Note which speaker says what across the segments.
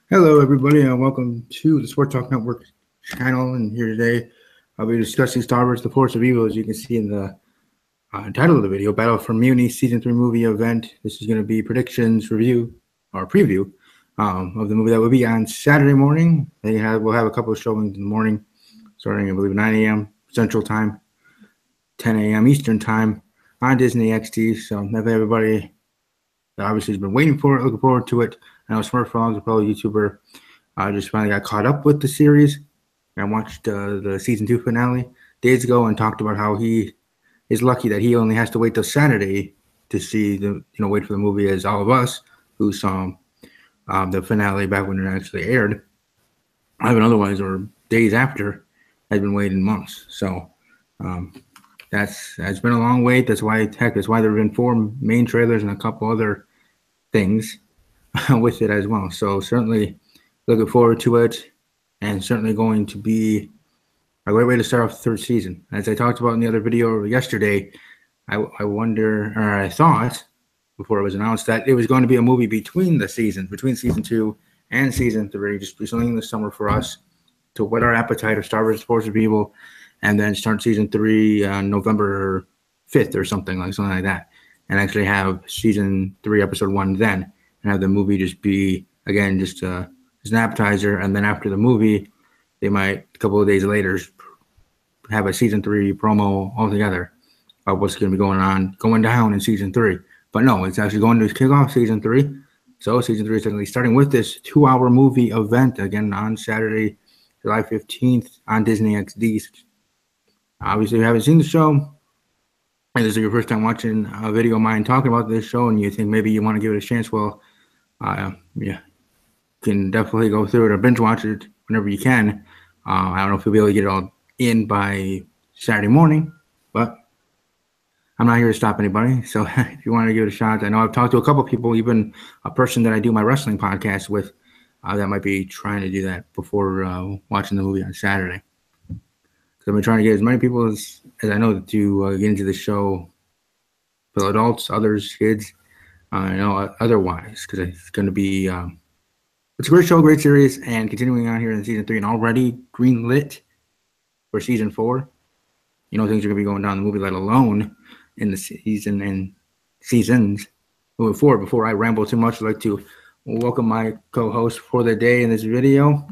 Speaker 1: Hello, everybody, and welcome to the Sports Talk Network channel. And here today, I'll be discussing Star Wars: The Force of Evil, as you can see in the title of the video, Battle for Mewni Season 3 movie event. This is going to be predictions, review, or preview of the movie that will be on Saturday morning. We'll have a couple of showings in the morning, starting, I believe, 9 a.m. Central Time, 10 a.m. Eastern Time on Disney XD. So, everybody obviously has been waiting for it, looking forward to it. I know Smurf, a fellow YouTuber, just finally got caught up with the series. I watched the season 2 finale days ago and talked about how he is lucky that he only has to wait till Saturday to see wait for the movie, as all of us who saw the finale back when it actually aired, even otherwise or days after, had been waiting months. So that's been a long wait. That's why there have been 4 main trailers and a couple other things with it as well. So certainly looking forward to it, and certainly going to be a great way to start off the 3rd season. As I talked about in the other video yesterday, I thought before it was announced that it was going to be a movie between season 2 and season 3, just something in the summer for us to whet our appetite of Star Wars: Force of Evil, and then start season 3 on November 5th or something like that, and actually have season 3 episode 1 then, and have the movie just be again just an appetizer, and then after the movie, they might a couple of days later have a season 3 promo altogether of what's going to be going down in season 3. But no, it's actually going to kick off season 3. So season 3 is technically starting with this 2-hour movie event again on Saturday, July 15th on Disney XD. Obviously, if you haven't seen the show, and this is your first time watching a video of mine talking about this show, and you think maybe you want to give it a chance, well, you can definitely go through it or binge watch it whenever you can. I don't know if you'll be able to get it all in by Saturday morning, but I'm not here to stop anybody. So if you want to give it a shot, I know I've talked to a couple of people, even a person that I do my wrestling podcast with, that might be trying to do that before watching the movie on Saturday. I've been trying to get as many people as I know to get into the show, for adults, others, kids, otherwise, because it's going to be it's a great show, great series, and continuing on here in season 3 and already greenlit for season 4. Things are going to be going down in the movie, let alone in the season and seasons moving forward. Before I ramble too much, I'd like to welcome my co-host for the day in this video,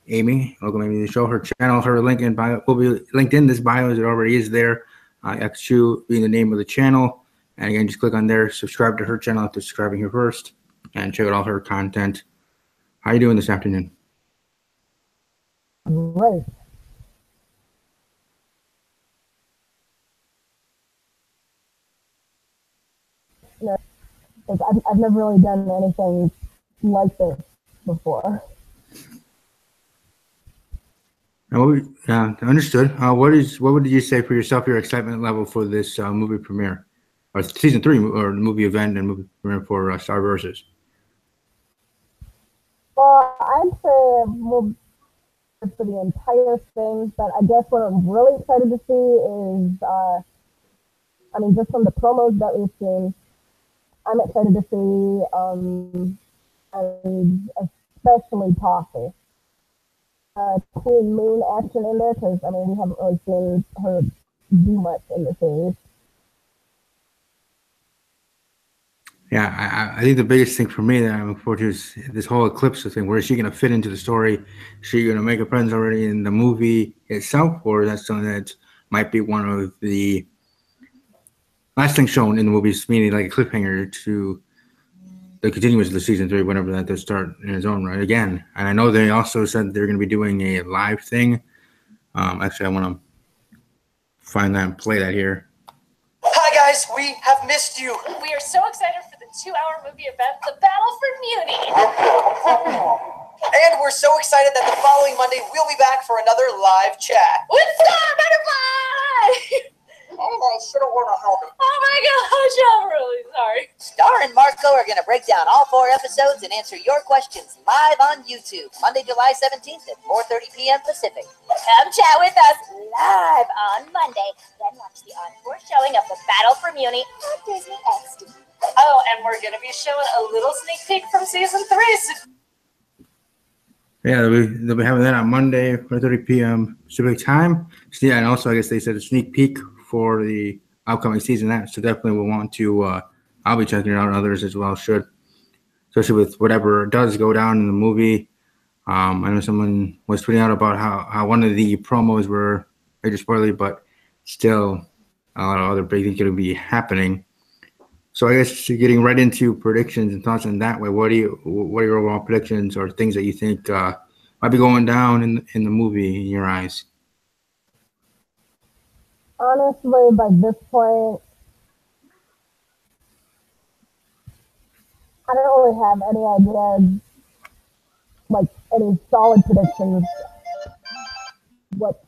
Speaker 1: Amy. Welcome, Amy, to the show. Her channel, her link in bio will be linked in this bio, as it already is there. XQ being the name of the channel. And again, just click on there, subscribe to her channel after subscribing here first, and check out all her content. How are you doing this afternoon?
Speaker 2: Great. I've never really done anything like this before.
Speaker 1: Understood. What would you say for yourself, your excitement level for this movie premiere, or season 3, or movie event and movie premiere for Star Versus?
Speaker 2: Well, I'd say for the entire thing, but I guess what I'm really excited to see is, just from the promos that we've seen, I'm excited to see, and especially Toffee. Queen Moon action in there, because we haven't really seen her do much in the series.
Speaker 1: Yeah, I think the biggest thing for me that I'm looking forward to is this whole Eclipse thing. Where is she going to fit into the story? Is she going to make a presence already in the movie itself, or that's something that might be one of the last things shown in the movies, meaning like a cliffhanger to the continuance of the season 3, whenever that does start in its own right again. And I know they also said they're going to be doing a live thing. Actually, I want to find that and play that here.
Speaker 3: Hi guys, we have missed you.
Speaker 4: We are so excited for the 2-hour movie event, The Battle for Mewni.
Speaker 3: And we're so excited that the following Monday we'll be back for another live chat.
Speaker 4: With Star Butterfly!
Speaker 3: Oh, I should have worn a helmet.
Speaker 4: Oh my gosh, I'm really sorry.
Speaker 5: Star and Marco are going to break down all 4 episodes and answer your questions live on YouTube, Monday, July 17th at 4:30 p.m. Pacific.
Speaker 4: Come chat with us live on Monday, then watch the encore showing of The Battle for Mewni on Disney XD. Oh, and we're going to be showing a little sneak peek from season 3. So
Speaker 1: Yeah, they'll be having that on Monday, 4:30 p.m. Pacific time. So, yeah, and also I guess they said a sneak peek for the upcoming season. That so definitely we'll want to. I'll be checking it out, and others as well should, especially with whatever does go down in the movie. I know someone was tweeting out about how one of the promos were major spoiler, but still a lot of other big things going to be happening. So I guess getting right into predictions and thoughts on that way. What are your overall predictions or things that you think might be going down in the movie in your eyes?
Speaker 2: Honestly, by this point, I don't really have any idea, like any solid predictions. What's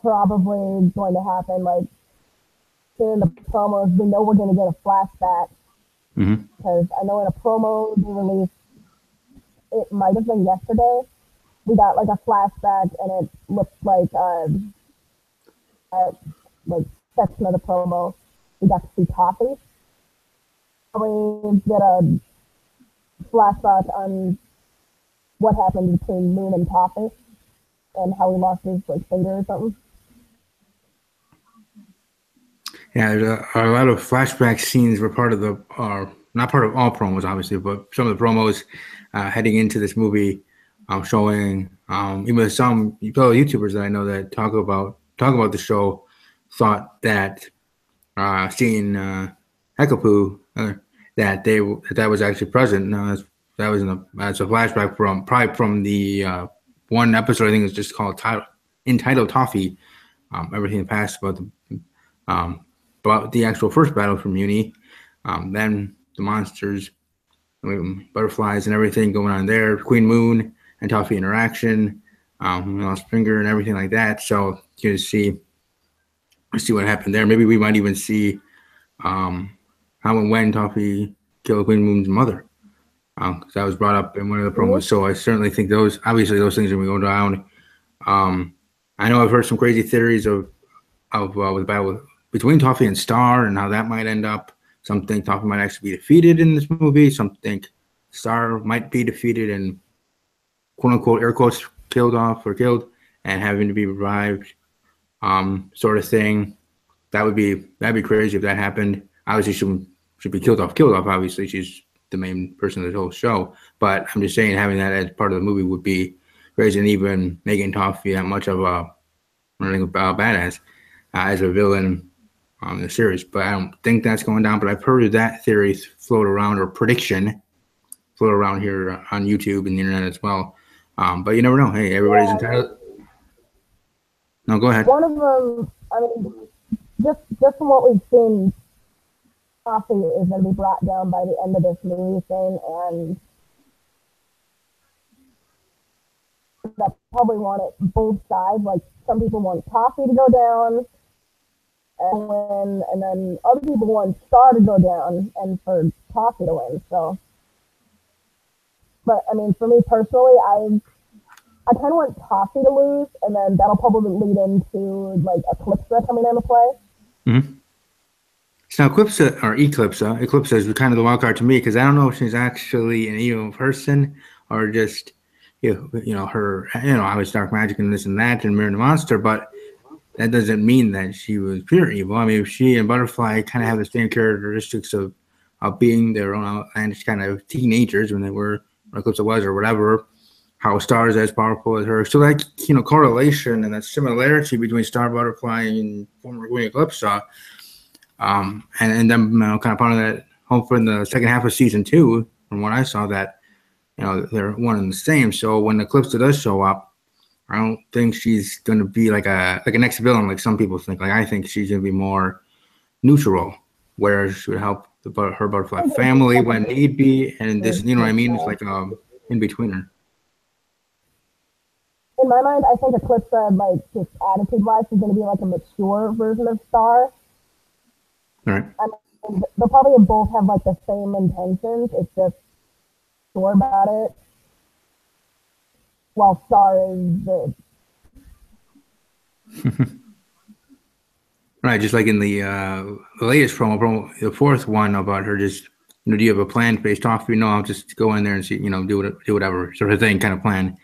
Speaker 2: probably going to happen? Like in the promos, we know we're going to get a flashback because I know in a promo they released, it might have been yesterday, we got like a flashback and it looked like like section of the promo we got to see Toffee. Probably get a flashback on what happened between Moon and Toffee and how he lost his like finger or something.
Speaker 1: Yeah, there's a lot of flashback scenes were part of the, not part of all promos, obviously, but some of the promos heading into this movie, showing even some fellow YouTubers that I know that talk about the show thought that seeing Hekapoo that was actually present. No, that was that's a flashback from the one episode I think it's just called entitled Toffee. Everything past about the actual first battle for Mewni, then the monsters, butterflies, and everything going on there. Queen Moon and Toffee interaction, lost finger and everything like that. So you see what happened there. Maybe we might even see how and when Toffee killed Queen Moon's mother. Because that was brought up in one of the promos. So I certainly think those things are going to go down. I know I've heard some crazy theories of the battle between Toffee and Star and how that might end up. Some think Toffee might actually be defeated in this movie. Some think Star might be defeated and quote unquote air quotes killed and having to be revived, sort of thing. That'd be crazy if that happened. Obviously, she should be killed off. Obviously, she's the main person of the whole show. But I'm just saying, having that as part of the movie would be crazy, and even making Toffee that much of a badass as a villain in the series. But I don't think that's going down. But I've heard that theory float around, or prediction float around here on YouTube and the internet as well. But you never know. Hey, everybody's entitled. No, go ahead.
Speaker 2: One of them, I mean, just from what we've seen, Toffee is going to be brought down by the end of this movie thing, and that probably want it both sides. Like some people want Toffee to go down, and then other people want Star to go down and for Toffee to win. So, but I mean, for me personally, I kind of want Toffee to lose, and then that'll probably lead into like Eclipsa coming into play.
Speaker 1: Mm-hmm. So Eclipsa is kind of the wild card to me, because I don't know if she's actually an evil person or just her obviously dark magic and this and that and Mirror the Monster, but that doesn't mean that she was pure evil. I mean, if she and Butterfly kind of have the same characteristics of being their own outlandish kind of teenagers when they were, or Eclipsa was, or whatever, how Star is as powerful as her. So that correlation and that similarity between Star, Butterfly, and former Queen Eclipsa. And then kind of part of that, hopefully in the second half of season 2, from what I saw, that they're one and the same. So when Eclipsa does show up, I don't think she's going to be like an ex-villain like some people think. Like I think she's going to be more neutral, where she would help her Butterfly family when need be, and this, what I mean? It's like in between her.
Speaker 2: In my mind, I think Eclipsa, like just attitude-wise, is going to be like a mature version of Star.
Speaker 1: All right.
Speaker 2: I mean, they'll probably both have like the same intentions. It's just sure about it. While Star is the
Speaker 1: right, just like in the latest promo, the fourth one about her just do you have a plan based off? I'll just go in there and see, do whatever sort of thing, kind of plan.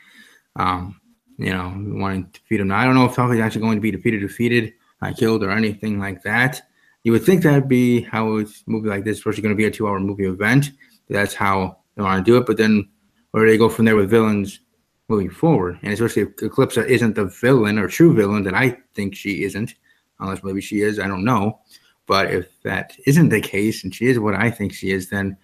Speaker 1: wanting to defeat him. Now, I don't know if Toffee's actually going to be defeated, killed, or anything like that. You would think that'd be how a movie like this, especially going to be a 2-hour movie event. That's how they want to do it. But then where do they go from there with villains moving forward? And especially if Eclipsa isn't the villain or true villain that I think she isn't, unless maybe she is, I don't know. But if that isn't the case and she is what I think she is, then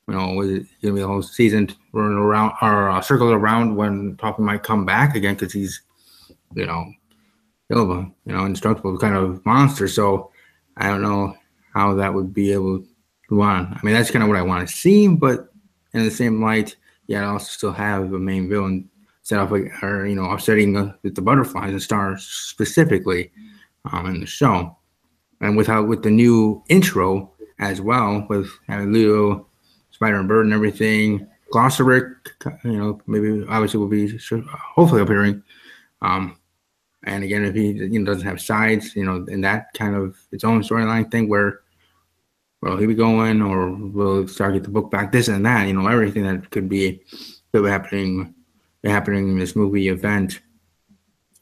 Speaker 1: is it going to be the whole season running around or circled around when Toffee might come back again because he's, indestructible kind of monster. So I don't know how that would be able to go on. I mean, that's kind of what I want to see, but in the same light, I also still have a main villain set off, offsetting the butterflies and stars specifically in the show. And with the new intro as well, with having Leo, Spider and Bird and everything, Glossaric, maybe obviously will be hopefully appearing. And again, if he doesn't have sides, in that kind of its own storyline thing where will he be going or will start get the book back, this and that, everything that could be happening in this movie event.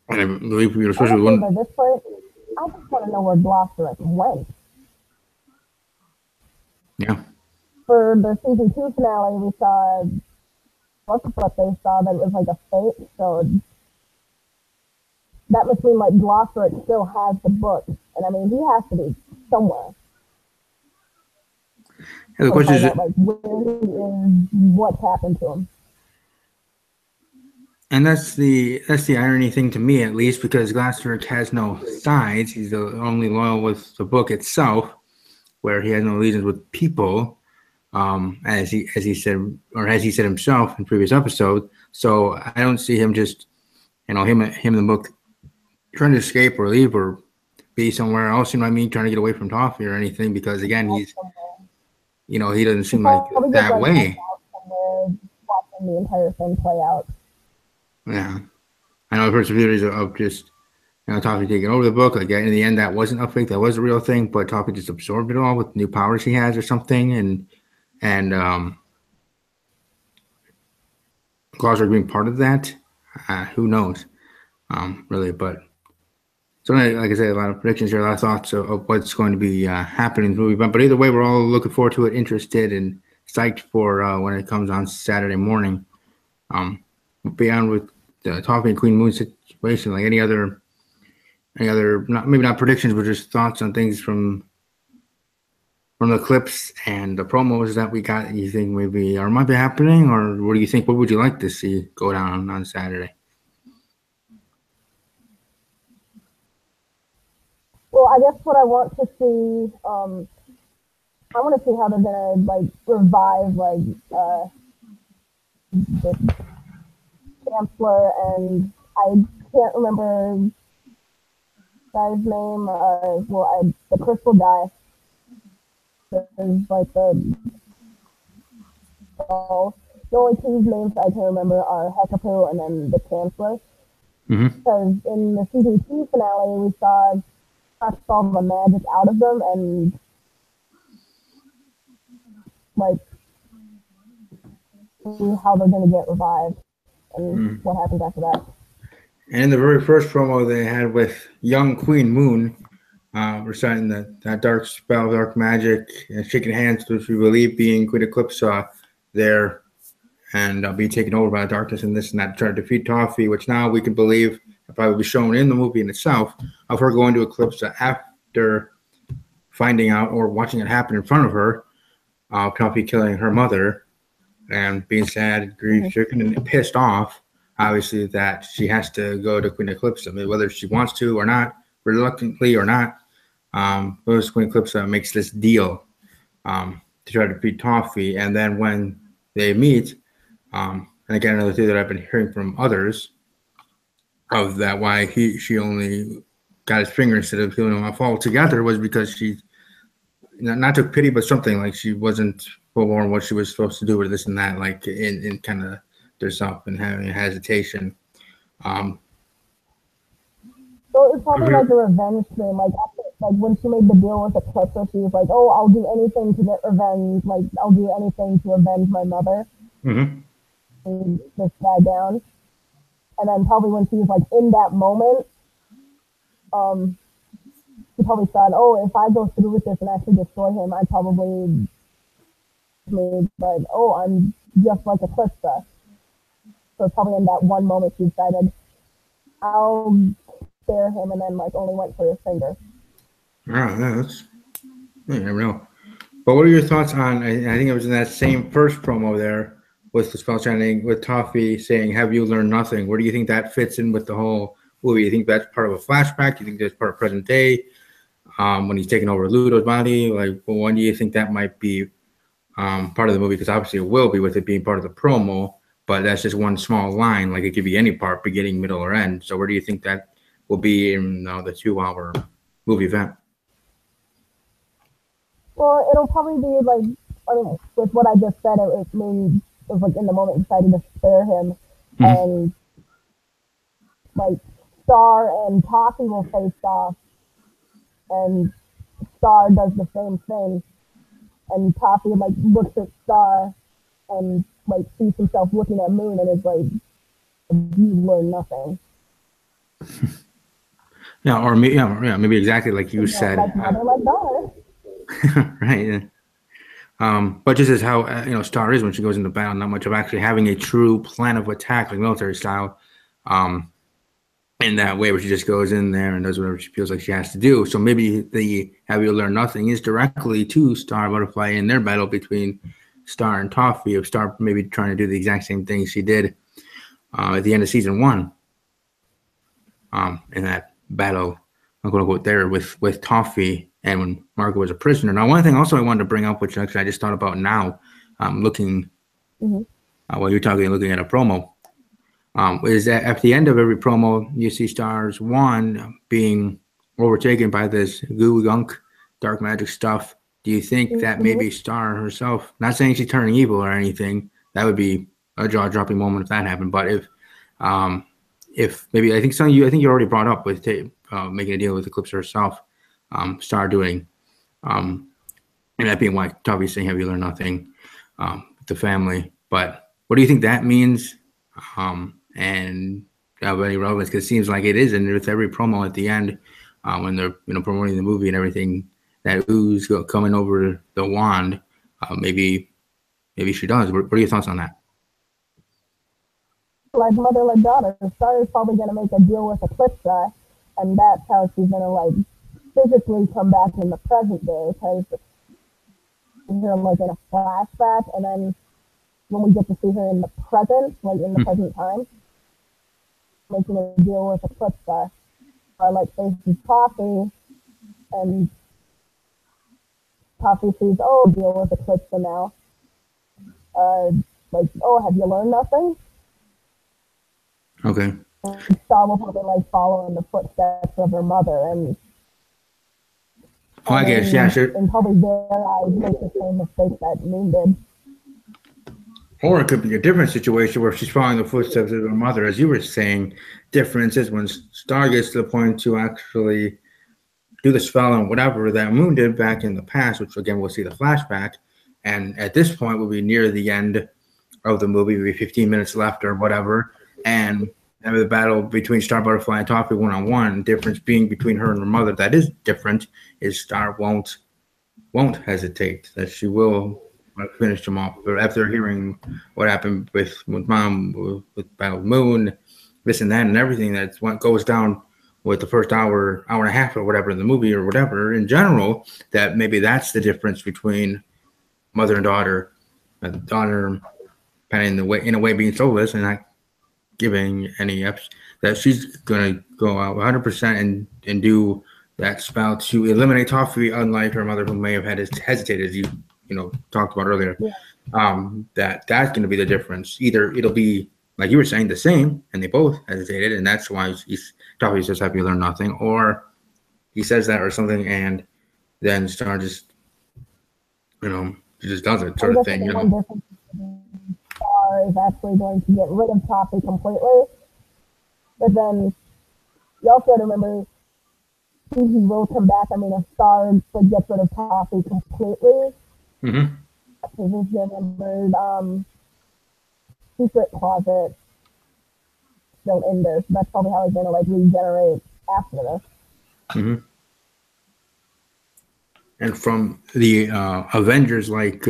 Speaker 1: And I believe especially
Speaker 2: by this point, I just want to know where Glossaric went.
Speaker 1: Yeah.
Speaker 2: For the season 2 finale, we saw what they saw that it was like a fate, so that must mean like Glossaric still has the book, and I mean he has to be somewhere.
Speaker 1: Yeah, the question is,
Speaker 2: like, where he is, what's happened to him.
Speaker 1: And that's the irony thing to me, at least, because Glossaric has no sides. He's only loyal with the book itself, where he has no allegiance with people, as he said, or as he said himself in previous episode. So I don't see him just, him in the book trying to escape or leave or be somewhere else. You know what I mean? Trying to get away from Toffee or anything, because again, he's, he doesn't seem like that way.
Speaker 2: Watching the entire thing play out.
Speaker 1: Yeah, I know I've heard some theories of just Toffee taking over the book. Like in the end, that wasn't a fake; that was a real thing. But Toffee just absorbed it all with new powers he has or something, and Glossaric being part of that. Who knows, really? But so, like I said, a lot of predictions here, a lot of thoughts of what's going to be happening in the movie. But either way, we're all looking forward to it, interested, and psyched for when it comes on Saturday morning. Beyond with the Toffee and Queen Moon situation, like any other, maybe not predictions, but just thoughts on things from the clips and the promos that we got, you think maybe or might be happening, or what do you think? What would you like to see go down on Saturday?
Speaker 2: Well, I guess what I want to see, I want to see how they're gonna revive the Chancellor, and I can't remember guy's name. The crystal guy. There's the only two names I can remember are Hekapu and then the Chancellor. Because in the season 2 finale, we saw all the magic out of them, and see how they're going to get revived and what happens after that.
Speaker 1: And in the very first promo they had with young Queen Moon, reciting that dark spell, dark magic, and shaking hands, which we believe being Queen Eclipsa there, and being taken over by the darkness and this and that to try to defeat Toffee, which now we can believe will probably be shown in the movie in itself, of her going to Eclipsa after finding out or watching it happen in front of her, Toffee killing her mother, and being sad, grief-stricken, and pissed off, obviously, that she has to go to Queen Eclipsa. I mean, whether she wants to or not, reluctantly or not, Queen Eclipsa makes this deal to try to defeat Toffee. And then when they meet, and again, another thing that I've been hearing from others of that why she only got his finger instead of healing him off altogether was because she not took pity, but something like she wasn't forward what she was supposed to do or this and that, like in kind of herself and having a hesitation.
Speaker 2: So it's probably like a revenge thing. Like when she made the deal with Eclipsa, she was like, "Oh, I'll do anything to get revenge. Like I'll do anything to avenge my mother." This guy down. And then probably when she was like in that moment, she probably thought, oh, if I go through with this and actually destroy him, I probably but oh, I'm just like a Krista. So probably in that one moment she decided, I'll spare him, and then like only went for his finger.
Speaker 1: Yeah, you never know. But what are your thoughts on? I think it was in that same first promo there with the spell chanting with Toffee saying, "Have you learned nothing?" Where do you think that fits in with the whole movie? You think that's part of a flashback? Do you think that's part of present day? When he's taking over Ludo's body, like, well, when do you think that might be part of the movie? Because obviously it will be with it being part of the promo, but that's just one small line. Like it could be any part, beginning, middle, or end. So where do you think that will be in the 2-hour movie event?
Speaker 2: Well, it'll probably be like, I mean, with what I just said, it was like in the moment decided to spare him, and like Star and Toffee will face off, and Star does the same thing, and Toffee like looks at Star and like sees himself looking at Moon and is like, "You learn nothing."
Speaker 1: Yeah, or maybe exactly like you said.
Speaker 2: Like mother, like daughter.
Speaker 1: Right. But just as how Star is when she goes into battle, not much of actually having a true plan of attack, like military style, in that way where she just goes in there and does whatever she feels like she has to do. So maybe the "Have you learned nothing" is directly to Star Butterfly in their battle between Star and Toffee, of Star maybe trying to do the exact same thing she did at the end of season 1. In that battle, quote unquote, there with Toffee. And when Margaret was a prisoner. Now, one thing also I wanted to bring up, which actually I just thought about now, looking while you're talking, looking at a promo, is that at the end of every promo, you see Star's wand being overtaken by this goo gunk, dark magic stuff. Do you think that maybe Star herself, not saying she's turning evil or anything, that would be a jaw-dropping moment if that happened, but if maybe, I think you already brought up with making a deal with Eclipse herself, Star doing, and that being why Toffee's saying, "Have you learned nothing?" With the family. But what do you think that means? And have any relevance? Because it seems like it is, and with every promo at the end, when they're promoting the movie and everything, that ooze coming over the wand, maybe she does. What are your thoughts on that?
Speaker 2: Like mother, like daughter. Star is probably going to make a deal with Eclipse, and that's how she's going to like physically come back in the present day, because her like in a flashback, and then when we get to see her in the present, like in the present time, making a deal with Eclipse, or like faces Toffee, and Toffee sees, oh, deal with Eclipse now. Like, oh, have you learned nothing?
Speaker 1: Okay.
Speaker 2: And Star will probably like follow in the footsteps of her mother, and
Speaker 1: I guess, yeah, sure.
Speaker 2: And probably there I make the same mistake that Moon did.
Speaker 1: Or it could be a different situation where she's following the footsteps of her mother, as you were saying. Difference is when Star gets to the point to actually do the spell and whatever that Moon did back in the past, which again we'll see the flashback. And at this point, we'll be near the end of the movie, maybe 15 minutes left or whatever, and have the battle between Star Butterfly and Toffee one-on-one. Difference being between her and her mother that is different is Star won't hesitate, that she will finish them off. But after hearing what happened with Mom, with Battle Moon, this and that, and everything that goes down with the first hour and a half or whatever in the movie or whatever in general, that maybe that's the difference between mother and daughter. The daughter kind of in a way being soulless and not giving any ups, that she's going to go out 100% and do that spell to eliminate Toffee, unlike her mother, who may have had hesitated, as you talked about earlier. That's going to be the difference. Either it'll be, like you were saying, the same, and they both hesitated, and that's why Toffee says, "Have you learned nothing?" Or he says that or something, and then Star just, she just does it, sort of thing.
Speaker 2: Star is actually going to get rid of Toffee completely, but then you also have to remember he will come back. I mean, if Star gets rid of Toffee completely, because if you remembered Secret Closet, still in there. So that's probably how he's gonna like regenerate after this.
Speaker 1: Mm-hmm. And from the Avengers like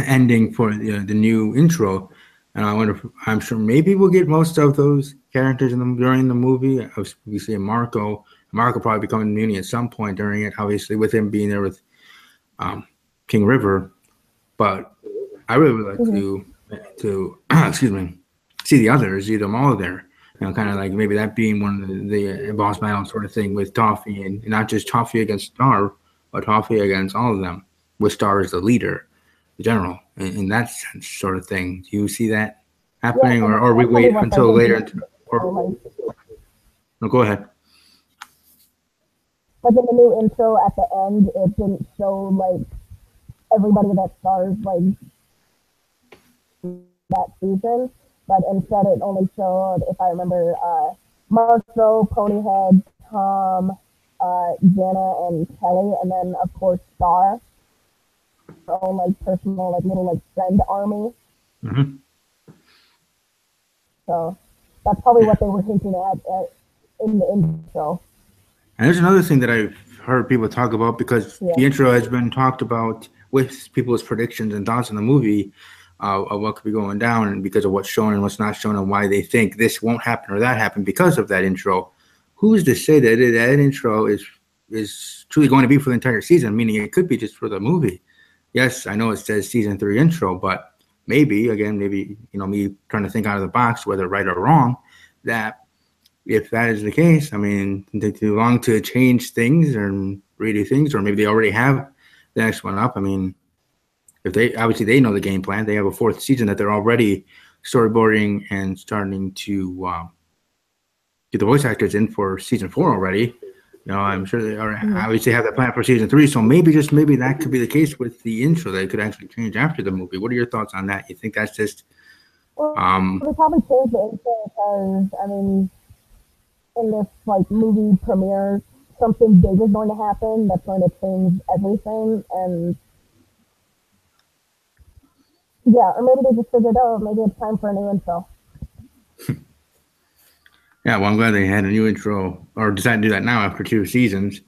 Speaker 1: ending for the new intro, and I wonder, I'm sure maybe we'll get most of those characters during the movie. We see Marco. Marco probably becoming Mewni at some point during it, obviously with him being there with King River. But I really would like to excuse me, see the others, see them all there. Kind of like maybe that being one of the boss battle sort of thing with Toffee, and not just Toffee against Star, but Toffee against all of them, with Star as the leader, the general, in that sense, sort of thing. Do you see that happening, or we wait until later? No, go ahead.
Speaker 2: Like in the new intro at the end, it didn't show like everybody that stars like that season, but instead it only showed, if I remember, Marco, Ponyhead, Tom, Jana, and Kelly, and then of course Star, her own like personal like little like friend army.
Speaker 1: Mm-hmm.
Speaker 2: So that's probably what they were hinting at in the intro.
Speaker 1: And there's another thing that I've heard people talk about, because the intro has been talked about with people's predictions and thoughts in the movie of what could be going down, and because of what's shown and what's not shown, and why they think this won't happen or that happened because of that intro. Who's to say that that intro is truly going to be for the entire season? Meaning it could be just for the movie. Yes, I know it says season 3 intro, but maybe me trying to think out of the box, whether right or wrong, that if that is the case, I mean, they too long to change things or redo things, or maybe they already have the next one up. I mean, if they obviously know the game plan, they have a 4th season that they're already storyboarding and starting to get the voice actors in for season 4 already. I'm sure they are obviously have that plan for season 3. So maybe that could be the case with the intro. That it could actually change after the movie. What are your thoughts on that? You think that's just?
Speaker 2: Well, they probably changed the intro because I mean, in this like movie premiere, something big is going to happen that's going to change everything, and yeah, or maybe they just figured out maybe it's time for a new intro.
Speaker 1: Yeah, well, I'm glad they had a new intro, or decided to do that now after 2 seasons,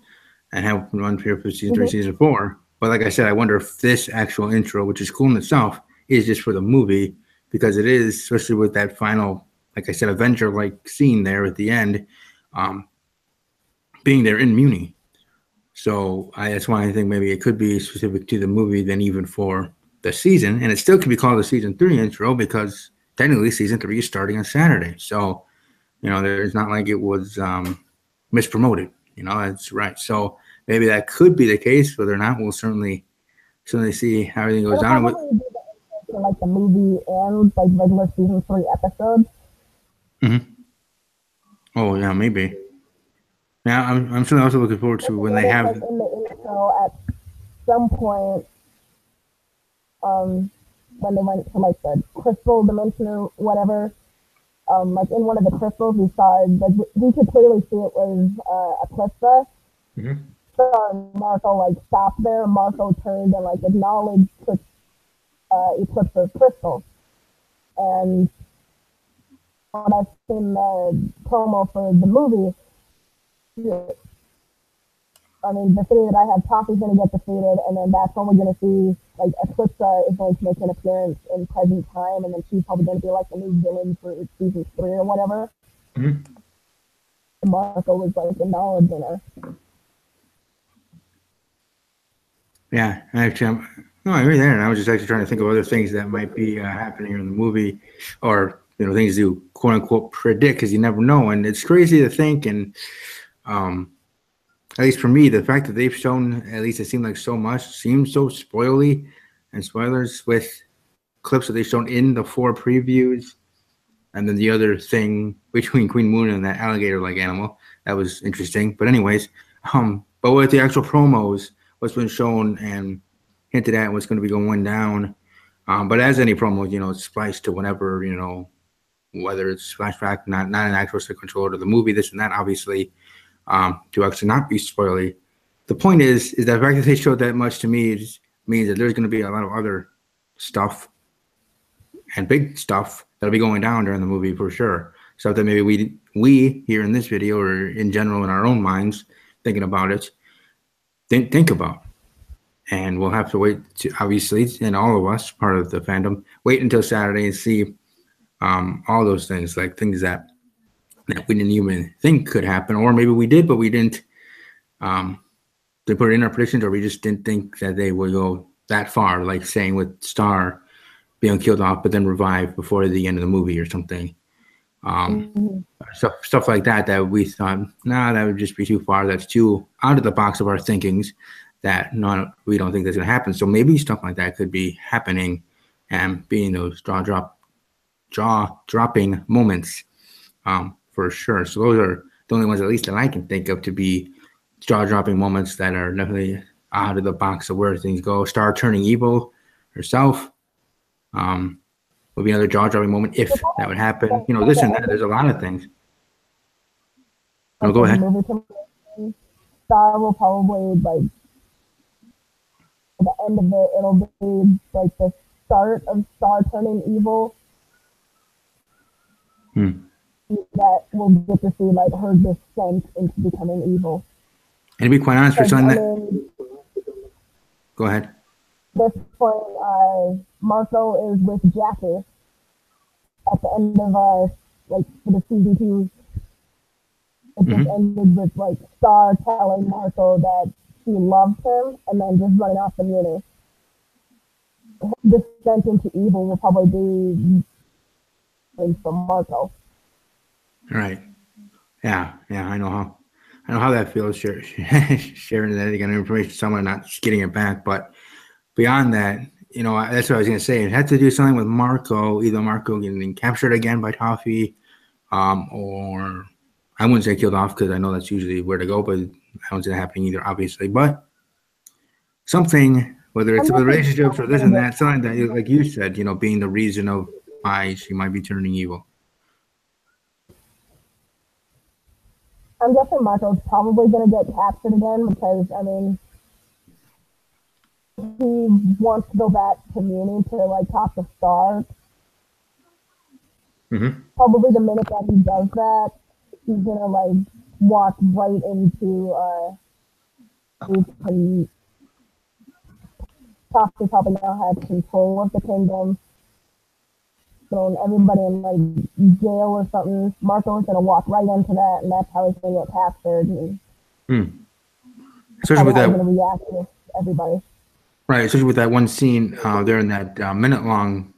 Speaker 1: and have one here for season 3, season 4. But like I said, I wonder if this actual intro, which is cool in itself, is just for the movie, because it is, especially with that final, like I said, Avenger-like scene there at the end, being there in Mewni. So that's why I think maybe it could be specific to the movie than even for the season. And it still could be called the season 3 intro, because technically season 3 is starting on Saturday. So, there's not like it was mispromoted. That's right. So maybe that could be the case. Whether or not, we'll certainly see how everything goes down.
Speaker 2: For like the movie and like regular season 3 episodes.
Speaker 1: Mm-hmm. Oh yeah, maybe. Yeah, I'm certainly also looking forward to when they have
Speaker 2: like in the intro at some point. When they went to like the crystal dimension or whatever. Like in one of the crystals, we saw like we could clearly see it was Eclipsa.
Speaker 1: Mm-hmm.
Speaker 2: So Marco like stopped there. Marco turned and like acknowledged Eclipsa's crystal. And when I've seen the promo for the movie, I mean, the theory that I have, Toffee's going to get defeated, and then that's when we're going to see, like, Eclipsa is going to make an appearance in present time, and then she's probably going to be, like, the new villain for season 3 or whatever.
Speaker 1: Mm-hmm.
Speaker 2: And Marco was, like, acknowledging her.
Speaker 1: Yeah, actually, I agree there, and I was just actually trying to think of other things that might be happening in the movie, or, things to, quote-unquote, predict, because you never know, and it's crazy to think, and, at least for me, the fact that they've shown, at least it seemed like so much, seems so spoily and spoilers with clips that they've shown in the 4 previews. And then the other thing between Queen Moon and that alligator-like animal, that was interesting. But anyways, but with the actual promos, what's been shown and hinted at what's going to be going down. But as any promo, it's spliced to whenever, whether it's flashback, not an actual stick controller to the movie, this and that, obviously. To actually not be spoily. The point is that the fact that they showed that much to me means that there's going to be a lot of other stuff and big stuff that'll be going down during the movie for sure. stuff that maybe we here in this video or in general in our own minds thinking about it didn't think about. And we'll have to wait to, obviously, and all of us, part of the fandom, wait until Saturday and see all those things, like things that we didn't even think could happen, or maybe we did, but we didn't they put it in our predictions, or we just didn't think that they would go that far, like saying with Star being killed off, but then revived before the end of the movie or something. Stuff like that we thought, nah, that would just be too far. That's too out of the box of our thinkings. That we don't think that's going to happen. So maybe stuff like that could be happening and being those jaw-dropping moments for sure. So those are the only ones, at least that I can think of, to be jaw-dropping moments that are definitely out of the box of where things go. Star turning evil herself would be another jaw-dropping moment if that would happen. You know, this and that. There's a lot of things. Oh, go ahead.
Speaker 2: Star will probably, like, at the end of it, it'll be like the start of Star turning evil. That we'll get to see, like, her descent into becoming evil.
Speaker 1: And to be quite honest, for something that... Go ahead.
Speaker 2: At this point, Marco is with Jackie at the end of, like, for the season 2. It just ended with, like, Star telling Marco that she loved him and then just running off the Mewni. Descent into evil will probably be from Marco.
Speaker 1: Right. Yeah. I know how that feels. Sharing that kind of information with someone, not just getting it back. But beyond that, you know, that's what I was going to say. It had to do something with Marco, either Marco getting captured again by Toffee, or I wouldn't say killed off because I know that's usually where to go, but I don't see that happening either, obviously. But something, whether it's with relationships or this and that, something that, like you said, you know, being the reason of why she might be turning evil.
Speaker 2: I'm guessing Marco's probably going to get captured again because, I mean, he wants to go back to Mewni to, like, talk to Star. Probably the minute that he does that, he's going to, like, walk right into, Toffee probably now has control of the kingdom. Throwing everybody in, like, jail or something. Marco's going to walk right into that, and that's how he's going to get captured. And
Speaker 1: especially with that,
Speaker 2: going to react with everybody.
Speaker 1: Right, especially with that one scene there in that minute-long,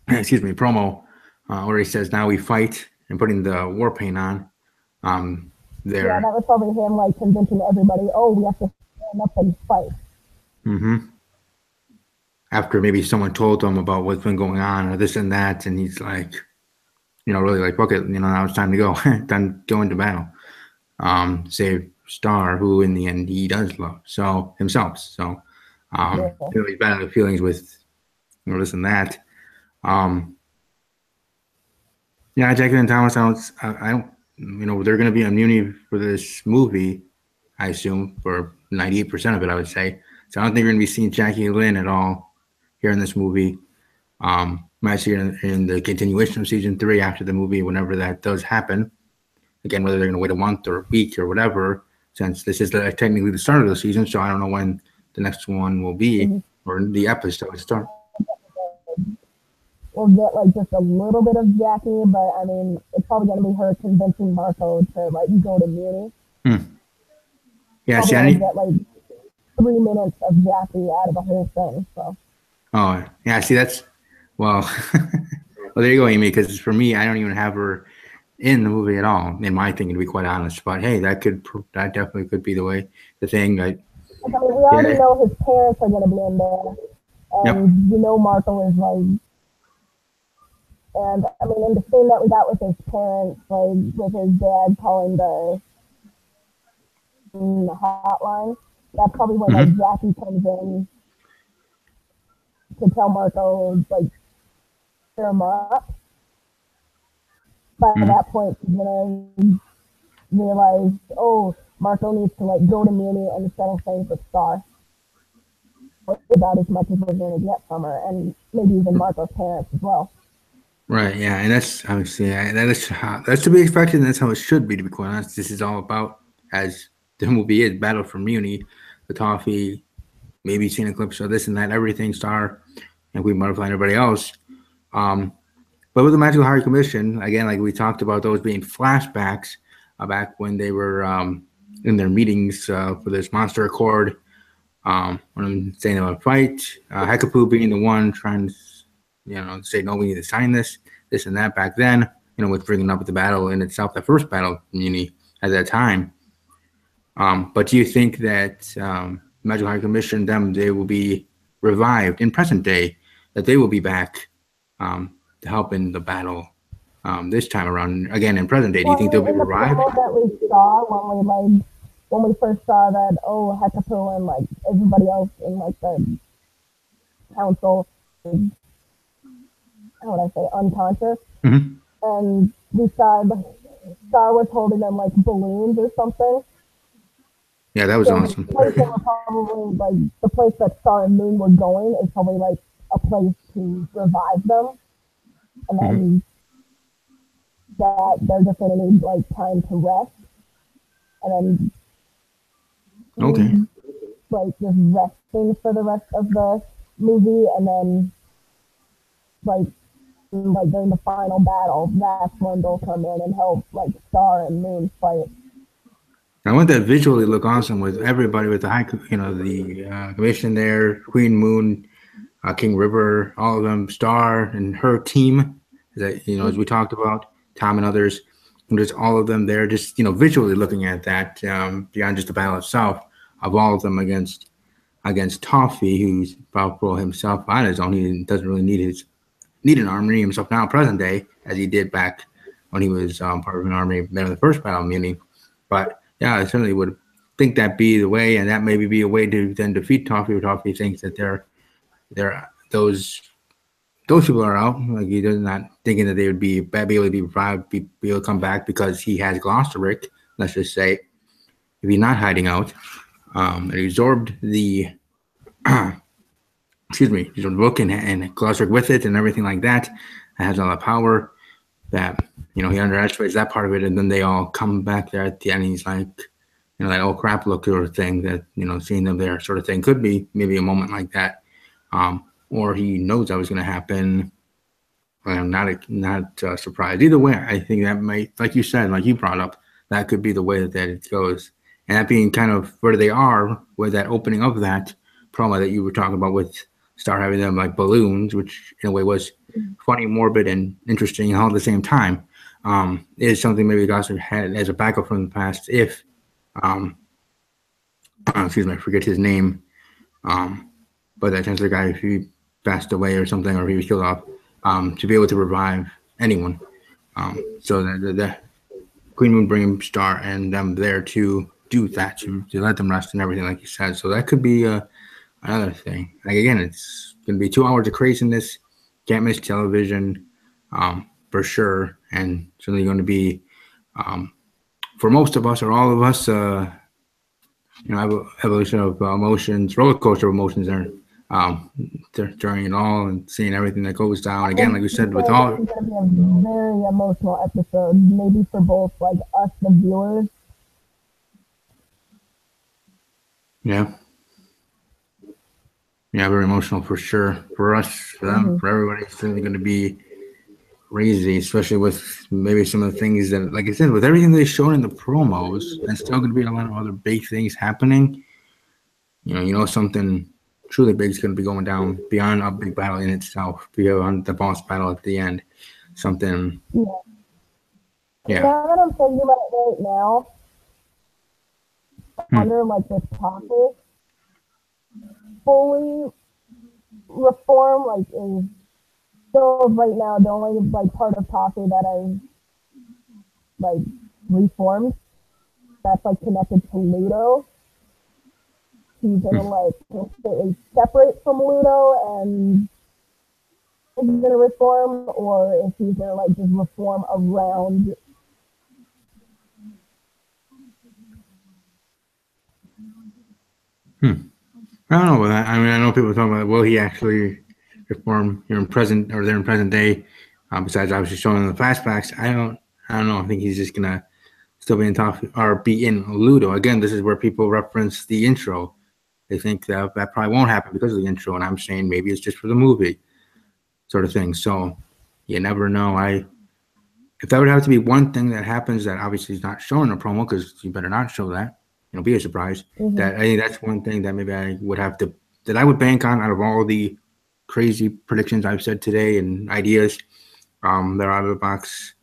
Speaker 1: promo where he says, "Now we fight," and putting the war paint on. There.
Speaker 2: Yeah, that was probably him, like, convincing everybody, "Oh, we have to stand up and fight."
Speaker 1: After maybe someone told him about what's been going on or this and that, and he's like, you know, really like, okay, you know, now it's time to go, time to go into battle. Save Star, who in the end he does love, so himself. So, really battling feelings with, you know, this and that. Yeah, Jackie and Thomas, I don't, you know, they're going to be on Mewni for this movie, I assume, for 98% of it, I would say. So I don't think we're going to be seeing Jackie and Lynn at all here in this movie. Might see her in the continuation of season 3 after the movie, whenever that does happen. Again, whether they're going to wait a month or a week or whatever, since this is technically the start of the season, so I don't know when the next one will be or the episode start.
Speaker 2: We'll get, like, just a little bit of Jackie, but I mean, it's probably going to be her convincing Marco to, like, go to Mewni.
Speaker 1: Yeah,
Speaker 2: probably
Speaker 1: see, I
Speaker 2: get, like, 3 minutes of Jackie out of the whole thing. So.
Speaker 1: Oh, yeah, see, that's, well, well, there you go, Amy, because for me, I don't even have her in the movie at all, in my thinking, to be quite honest. But hey, that definitely could be the thing. I mean,
Speaker 2: we already know his parents are going to be in there. And you know Marco is, like, and I mean, in the scene that we got with his parents, like, with his dad calling the hotline, that's probably when, like, Jackie comes in to tell Marco, like, cheer him up. By that point, he's gonna realize, oh, Marco needs to, like, go to Mewni and settle things with Star. About as much as we're gonna get from her, and maybe even Marco's parents as well.
Speaker 1: Right, yeah, and that's obviously that's to be expected, and that's how it should be. To be quite honest, this is all about, as the movie is, Battle for Mewni, the toffee, maybe seen a clip of this and that, everything star, and Queen Butterfly and everybody else. Um, but with the Magical High Commission, again, like we talked about, those being flashbacks back when they were in their meetings for this Monster Accord. When I'm saying about fight, Hekapoo being the one trying to, say no, we need to sign this and that back then. With bringing up the battle in itself, the first battle community at that time. But do you think that Magical High Commission, they will be revived in present day, that they will be back to help in the battle this time around again in present day? Do you think they'll be
Speaker 2: in the
Speaker 1: revived?
Speaker 2: promo that we saw when we first saw that, Hecapoo and like everybody else in like the council is, how would I say, unconscious,
Speaker 1: Mm-hmm.
Speaker 2: and we saw Star was holding them like balloons or something.
Speaker 1: Yeah, that was
Speaker 2: So
Speaker 1: awesome.
Speaker 2: the place they were probably like the place that Star and Moon were going is probably like a place to revive them, and then that they're just gonna need like time to rest, and then
Speaker 1: Okay.
Speaker 2: like just resting for the rest of the movie, and then like during the final battle, that's when they'll come in and help like Star and Moon fight.
Speaker 1: I want that visually look awesome with everybody with the the commission there, Queen Moon, King River, all of them, Star and her team. That as we talked about, Tom and others, and just all of them there, just visually looking at that beyond just the battle itself, of all of them against Toffee, who's powerful himself on his own. He doesn't really need an army himself now, present day, as he did back when he was part of an army in the first battle immunity. But yeah, I certainly would think that be the way, and that maybe be a way to then defeat Toffee. Or Toffee thinks that those people are out. Like he does not thinking that they would be able to be revived, be able to come back because he has Glouceric. Let's just say, if he's not hiding out, and he absorbed the excuse me, he's book and Glouceric with it and everything like that. It has all the power that he underestimates that part of it, and then they all come back there at the end. And he's like, that old crap look sort of thing that seeing them there sort of thing could be maybe a moment like that, or he knows that was going to happen. I'm not surprised either way. I think that might, like you said, like you brought up, that could be the way that it goes, and that being kind of where they are with that opening of that promo that you were talking about with Star having them like balloons, which in a way was funny, morbid, and interesting all at the same time. Is something maybe Gosser had as a backup from the past if, excuse me, I forget his name, but that Chancellor guy, if he passed away or something, or he was killed off, to be able to revive anyone. So the Queen Moon bringing Star and them there to do that, to let them rest and everything, like you said. So that could be another thing. Like again, it's going to be 2 hours of craziness. Can't miss television, for sure, and certainly going to be, for most of us or all of us, evolution of emotions, roller coaster of emotions there, during it all and seeing everything that goes down. Again, like we said, with all.
Speaker 2: It's going to be a very emotional episode, maybe for both like us, the viewers.
Speaker 1: Yeah. Yeah, very emotional for sure. For us, for them, for everybody, it's certainly going to be crazy, especially with maybe some of the things that, like I said, with everything they've shown in the promos, and still going to be a lot of other big things happening. Something truly big is going to be going down beyond a big battle in itself, beyond the boss battle at the end. Something. Yeah.
Speaker 2: Now that I'm thinking about it right now, I wonder like this topic fully reform like is still right now the only like part of Toffee that is like reformed that's like connected to Ludo. He's gonna like completely separate from Ludo and is gonna reform, or if he's gonna like just reform around.
Speaker 1: I don't know about that. I mean, I know people talking about, will he actually reform here in present, or there in present day, Besides obviously showing the flashbacks, I don't know. I think he's just gonna still be in Toffee or be in Ludo. Again, this is where people reference the intro. They think that probably won't happen because of the intro, and I'm saying maybe it's just for the movie, sort of thing. So you never know. If that would have to be one thing that happens that obviously is not shown in a promo, because you better not show that. Be a surprise. That I think that's one thing that maybe I would have to that I would bank on out of all the crazy predictions I've said today and ideas that are out of the box.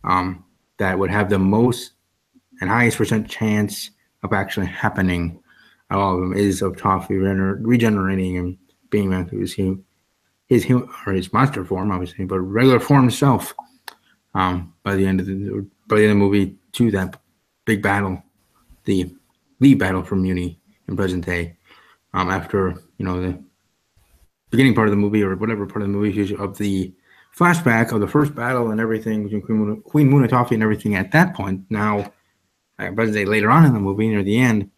Speaker 1: That would have the most and highest percent chance of actually happening. All of them is of Toffee regenerating and being back to his monster form, obviously, but regular form himself. By the end of the movie, to that big battle, the battle for Mewni in present day. After the beginning part of the movie or whatever part of the movie of the flashback of the first battle and everything between Queen Moon and Toffee and everything at that point. Now, present day later on in the movie near the end,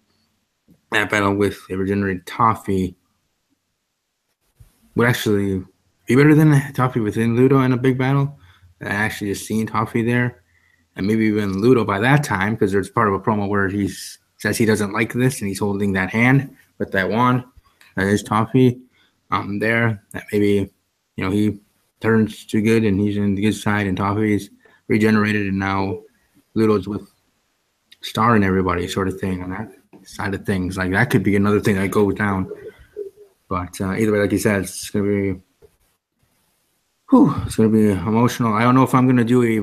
Speaker 1: that battle with the regenerated Toffee would actually be better than Toffee within Ludo in a big battle. Actually just seeing Toffee there, and maybe even Ludo by that time, because there's part of a promo where he says he doesn't like this and he's holding that hand with that wand. That is Toffee there. That maybe he turns to good and he's in the good side, and Toffee's regenerated, and now Ludo's with Star and everybody, sort of thing on that side of things. Like that could be another thing that goes down. But either way, like you said, it's gonna be emotional. I don't know if I'm gonna do a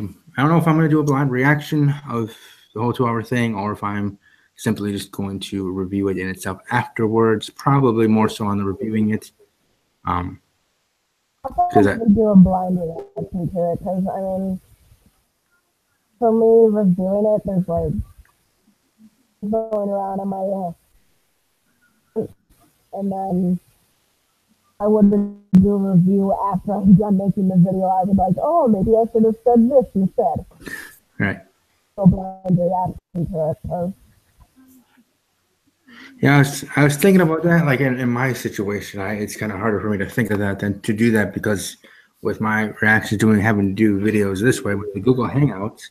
Speaker 1: blind reaction of the whole 2-hour thing, or if I'm simply just going to review it in itself afterwards. Probably more so on the reviewing it.
Speaker 2: I'll probably do a blind reaction to it, because I mean, for me reviewing it, there's like going around in my and then I would do a review after I'm done making the video. I would like, oh, maybe I should have said this instead.
Speaker 1: Right.
Speaker 2: So blind reaction to it. So.
Speaker 1: Yeah, I was thinking about that. Like in my situation, it's kind of harder for me to think of that than to do that, because with my reactions having to do videos this way with the Google Hangouts,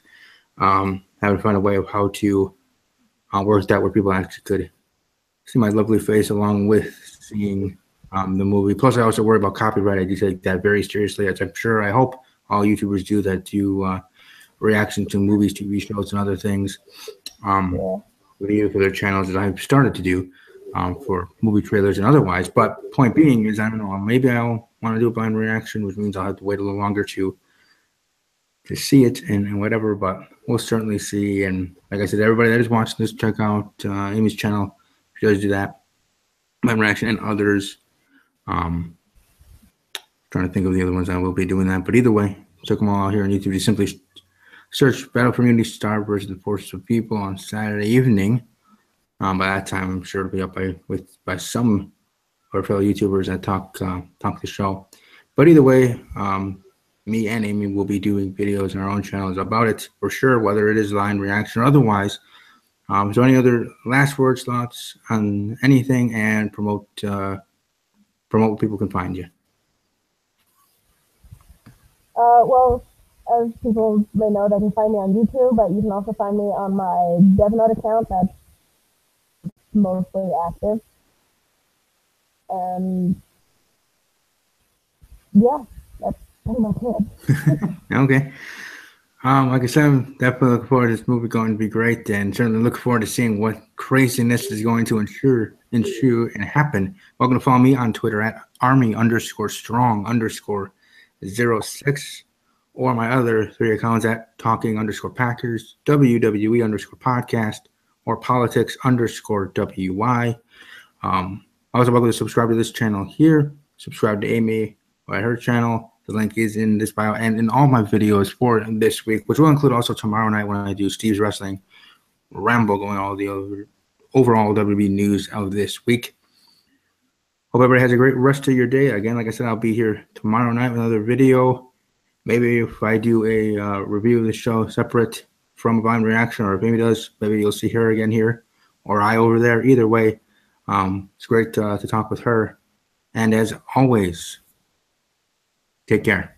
Speaker 1: having to find a way of how to work that where people actually could see my lovely face along with seeing the movie. Plus, I also worry about copyright. I do take that very seriously, as I hope all YouTubers do that do reaction to movies, TV shows, and other things. Video for their channels that I've started to do for movie trailers and otherwise. But point being is, I don't know, maybe I'll want to do a blind reaction, which means I'll have to wait a little longer to see it and whatever, but we'll certainly see. And like I said, everybody that is watching this, check out Amy's channel. She does do that. Blind reaction and others. Trying to think of the other ones I will be doing that. But either way, check them all out here on YouTube. You simply search Battle for Mewni Star versus the Forces of People on Saturday evening. By that time, I'm sure it'll be up by some of our fellow YouTubers that talk the show. But either way, me and Amy will be doing videos on our own channels about it for sure, whether it is line reaction or otherwise. So any other last words, thoughts on anything, and promote where people can find you?
Speaker 2: Well, as people may know, they can find me on YouTube, but you can also find me on my DevNote account that's mostly active. And yeah, that's pretty much it.
Speaker 1: Okay. Like I said, I'm definitely looking forward to this movie going to be great, and certainly looking forward to seeing what craziness is going to ensue and happen. Welcome to follow me on Twitter at Army_strong_06, or my other 3 accounts at Talking_Packers, WWE_podcast, or Politics_WY. Also, welcome to subscribe to this channel here. Subscribe to Amy at her channel. The link is in this bio and in all my videos for this week, which will include also tomorrow night when I do Steve's Wrestling Ramble, going all the overall WWE news of this week. Hope everybody has a great rest of your day. Again, like I said, I'll be here tomorrow night with another video. Maybe if I do a review of the show separate from a blind reaction, or if Amy does, maybe you'll see her again here or I over there. Either way, it's great to talk with her. And as always, take care.